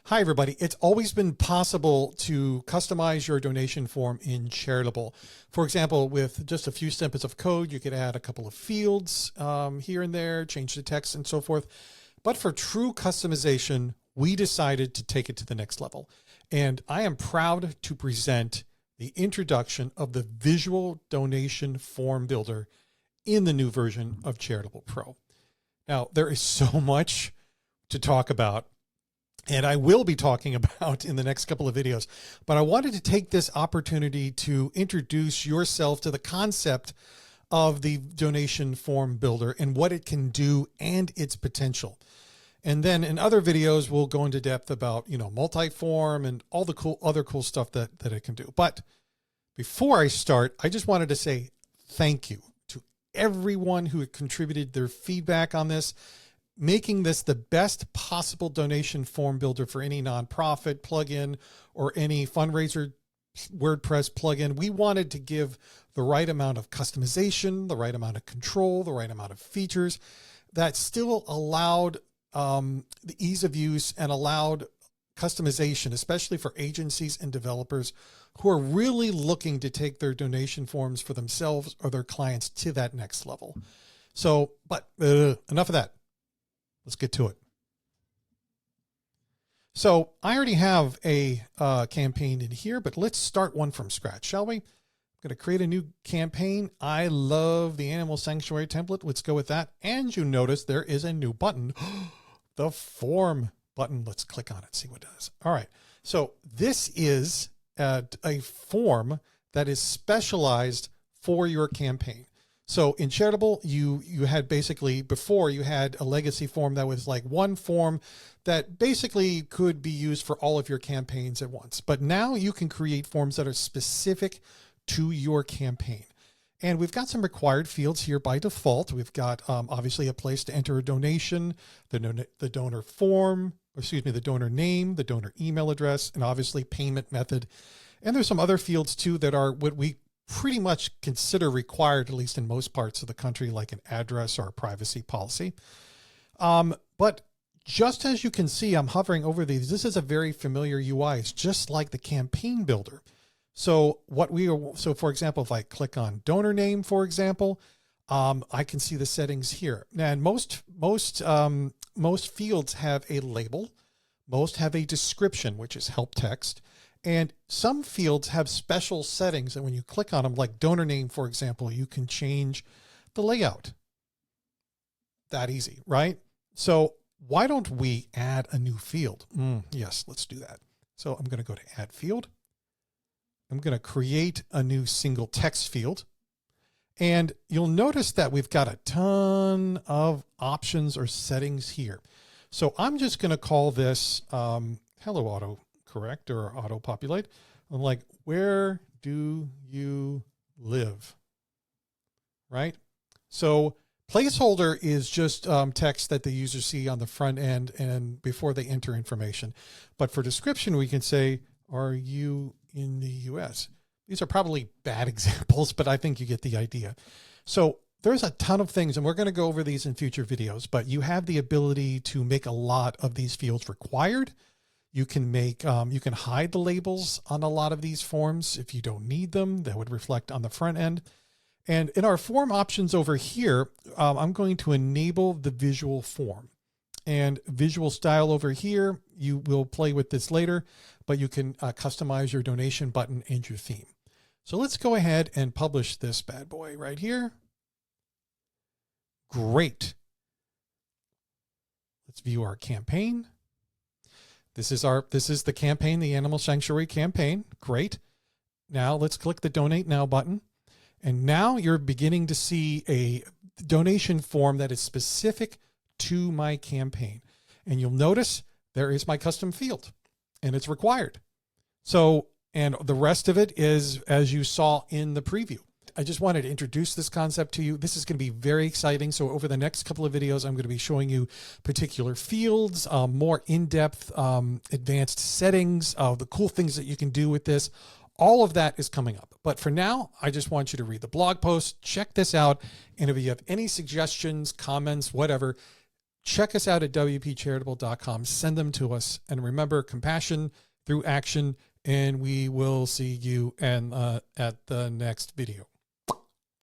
Hi, everybody. It's always been possible to customize your donation form in Charitable. For example, with just a few snippets of code, you could add a couple of fields here and there, change the text and so forth. But for true customization, we decided to take it to the next level. And I am proud to present the introduction of the visual donation form builder in the new version of Charitable Pro. Now, there is so much to talk about, and I will be talking about in the next couple of videos, but I wanted to take this opportunity to introduce yourself to the concept of the donation form builder and what it can do and its potential. And then in other videos, we'll go into depth about, multi-form and all the other cool stuff that it can do. But before I start, I just wanted to say thank you to everyone who contributed their feedback on this, making this the best possible donation form builder for any nonprofit plugin or any fundraiser WordPress plugin. We wanted to give the right amount of customization, the right amount of control, the right amount of features that still allowed the ease of use and allowed customization, especially for agencies and developers who are really looking to take their donation forms for themselves or their clients to that next level. So, but enough of that. Let's get to it. So I already have a campaign in here, but let's start one from scratch, shall we? I'm going to create a new campaign. I love the animal sanctuary template. Let's go with that. And you notice there is a new button, the form button. Let's click on it, see what it does. All right. So this is a form that is specialized for your campaign. So in Charitable, you had basically, before you had a legacy form that was like one form that basically could be used for all of your campaigns at once. But now you can create forms that are specific to your campaign. And we've got some required fields here by default. We've got obviously a place to enter a donation, the donor form, or excuse me, the donor name, the donor email address, and obviously payment method. And there's some other fields too that are what we pretty much consider required, at least in most parts of the country, like an address or a privacy policy. But just as you can see, I'm hovering over these. This is a very familiar UI. It's just like the campaign builder. So for example, if I click on donor name, for example, I can see the settings here. And most fields have a label. Most have a description, which is help text. And some fields have special settings. And when you click on them, like donor name, for example, you can change the layout. That easy, right? So why don't we add a new field? Yes, let's do that. So I'm going to go to add field. I'm going to create a new single text field. And you'll notice that we've got a ton of options or settings here. So I'm just going to call this hello autocorrect or auto populate. I'm like, where do you live? Right? So placeholder is just text that the users see on the front end and before they enter information. But for description, we can say, are you in the US? These are probably bad examples, but I think you get the idea. So there's a ton of things, and we're going to go over these in future videos, but you have the ability to make a lot of these fields required. You can make, you can hide the labels on a lot of these forms if you don't need them. That would reflect on the front end. And in our form options over here, I'm going to enable the visual form and visual style over here. You will play with this later, but you can customize your donation button and your theme. So let's go ahead and publish this bad boy right here. Great. Let's view our campaign. This is the campaign, the Animal Sanctuary campaign. Great. Now let's click the Donate Now button. And now you're beginning to see a donation form that is specific to my campaign. And you'll notice there is my custom field and it's required. So, and the rest of it is as you saw in the preview. I just wanted to introduce this concept to you. This is going to be very exciting. So over the next couple of videos, I'm going to be showing you particular fields, more in-depth, advanced settings, the cool things that you can do with this. All of that is coming up. But for now, I just want you to read the blog post, check this out. And if you have any suggestions, comments, whatever, check us out at wpcharitable.com. Send them to us. And remember, compassion through action. And we will see you at the next video.